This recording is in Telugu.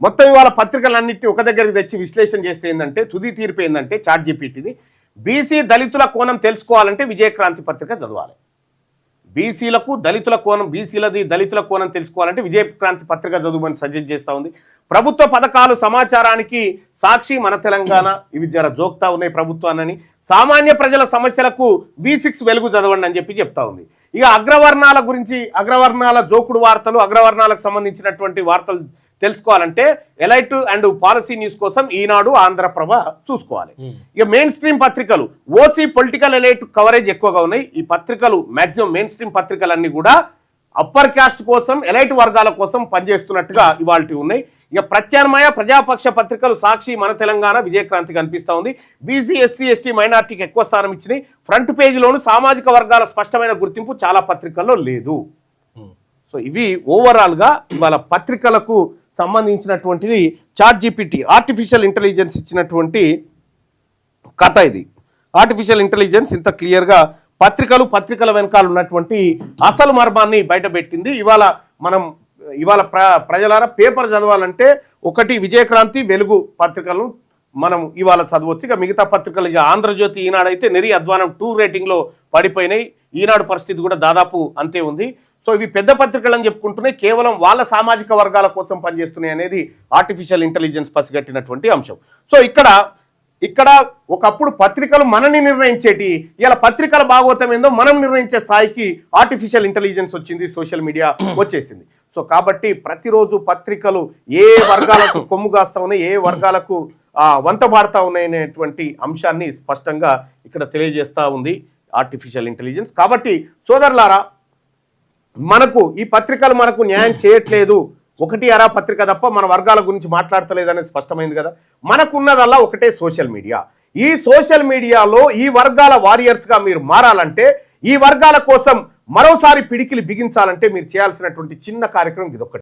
మొత్తం ఇవాళ పత్రికలన్నింటినీ ఒక దగ్గరికి తెచ్చి విశ్లేషణ చేస్తే ఏంటంటే తుది తీర్పు ఏంటంటే చాట్‌జీపీటీది బీసీ దళితుల కోణం తెలుసుకోవాలంటే విజయక్రాంతి పత్రిక చదవాలి. బీసీలకు దళితుల కోణం, బీసీలది దళితుల కోణం తెలుసుకోవాలంటే విజయక్రాంతి పత్రిక చదువుమని సజెస్ట్ చేస్తూ ఉంది. ప్రభుత్వ పథకాలు సమాచారానికి సాక్షి, మన తెలంగాణ ఇవి జర జోక్తా ఉన్నాయి ప్రభుత్వాన్ని. సామాన్య ప్రజల సమస్యలకు V6 వెలుగు చదవండి అని చెప్పి చెప్తా ఉంది. ఇక అగ్రవర్ణాల గురించి, అగ్రవర్ణాల జోకుడు వార్తలు, అగ్రవర్ణాలకు సంబంధించినటువంటి వార్తలు తెలుసుకోవాలంటే ఎలైట్ అండ్ పాలసీ న్యూస్ కోసం ఈనాడు, ఆంధ్రప్రభ చూసుకోవాలి. ఇక మెయిన్ స్ట్రీమ్ పత్రికలు ఓసీ పొలిటికల్ ఎలైట్ కవరేజ్ ఎక్కువగా ఉన్నాయి. ఈ పత్రికలు మాక్సిమం మెయిన్ స్ట్రీమ్ పత్రికలన్నీ కూడా అప్పర్ క్యాస్ట్ కోసం, ఎలైట్ వర్గాల కోసం పనిచేస్తున్నట్టుగా ఇవాళ ఉన్నాయి. ఇక ప్రత్యామ్నాయ ప్రజాపక్ష పత్రికలు సాక్షి, మన తెలంగాణ, విజయక్రాంతి కనిపిస్తూ ఉంది. బీసీ, ఎస్సీ, ఎస్టీ, మైనార్టీకి ఎక్కువ స్థానం ఇచ్చినాయి. ఫ్రంట్ పేజీలోను సామాజిక వర్గాల స్పష్టమైన గుర్తింపు చాలా పత్రికల్లో లేదు. సో ఇవి ఓవరాల్గా ఇవాళ పత్రికలకు సంబంధించినటువంటిది చాట్‌జీపీటీ ఆర్టిఫిషియల్ ఇంటెలిజెన్స్ ఇచ్చినటువంటి కథ. ఇది ఆర్టిఫిషియల్ ఇంటెలిజెన్స్ ఇంత క్లియర్గా పత్రికల వెనకాల ఉన్నటువంటి అసలు మర్మాన్ని బయటపెట్టింది. ఇవాళ ప్రజలారా పేపర్ చదవాలంటే ఒకటి విజయక్రాంతి, వెలుగు పత్రికలను మనం ఇవాళ చదవచ్చు. ఇక మిగతా పత్రికలు, ఇక ఆంధ్రజ్యోతి, ఈనాడు అయితే నెరి అధ్వానం 2 రేటింగ్లో పడిపోయినాయి. ఈనాడు పరిస్థితి కూడా దాదాపు అంతే ఉంది. సో ఇవి పెద్ద పత్రికలు అని చెప్పుకుంటున్నాయి, కేవలం వాళ్ళ సామాజిక వర్గాల కోసం పనిచేస్తున్నాయి అనేది ఆర్టిఫిషియల్ ఇంటెలిజెన్స్ పసిగట్టినటువంటి అంశం. సో ఇక్కడ ఒకప్పుడు పత్రికలు మనని నిర్ణయించేటి, ఇలా పత్రికల భాగవతం ఏందో మనం నిర్ణయించే స్థాయికి ఆర్టిఫిషియల్ ఇంటెలిజెన్స్ వచ్చింది, సోషల్ మీడియా వచ్చేసింది. సో కాబట్టి ప్రతిరోజు పత్రికలు ఏ వర్గాలకు కొమ్ము కాస్తా ఉన్నాయి, ఏ వర్గాలకు వంతబాడుతూ ఉన్నాయి అనేటువంటి అంశాన్ని స్పష్టంగా ఇక్కడ తెలియజేస్తూ ఉంది ఆర్టిఫిషియల్ ఇంటెలిజెన్స్. కాబట్టి సోదరులారా, మనకు ఈ పత్రికలు మనకు న్యాయం చేయట్లేదు, ఒకటి అరా పత్రిక తప్ప మన వర్గాల గురించి మాట్లాడతలేదు అనేది స్పష్టమైంది కదా. మనకున్నదల్లా ఒకటే సోషల్ మీడియా. ఈ సోషల్ మీడియాలో ఈ వర్గాల వారియర్స్గా మీరు మారాలంటే, ఈ వర్గాల కోసం మరోసారి పిడికిలి బిగించాలంటే మీరు చేయాల్సినటువంటి చిన్న కార్యక్రమం ఇదొక్కటి.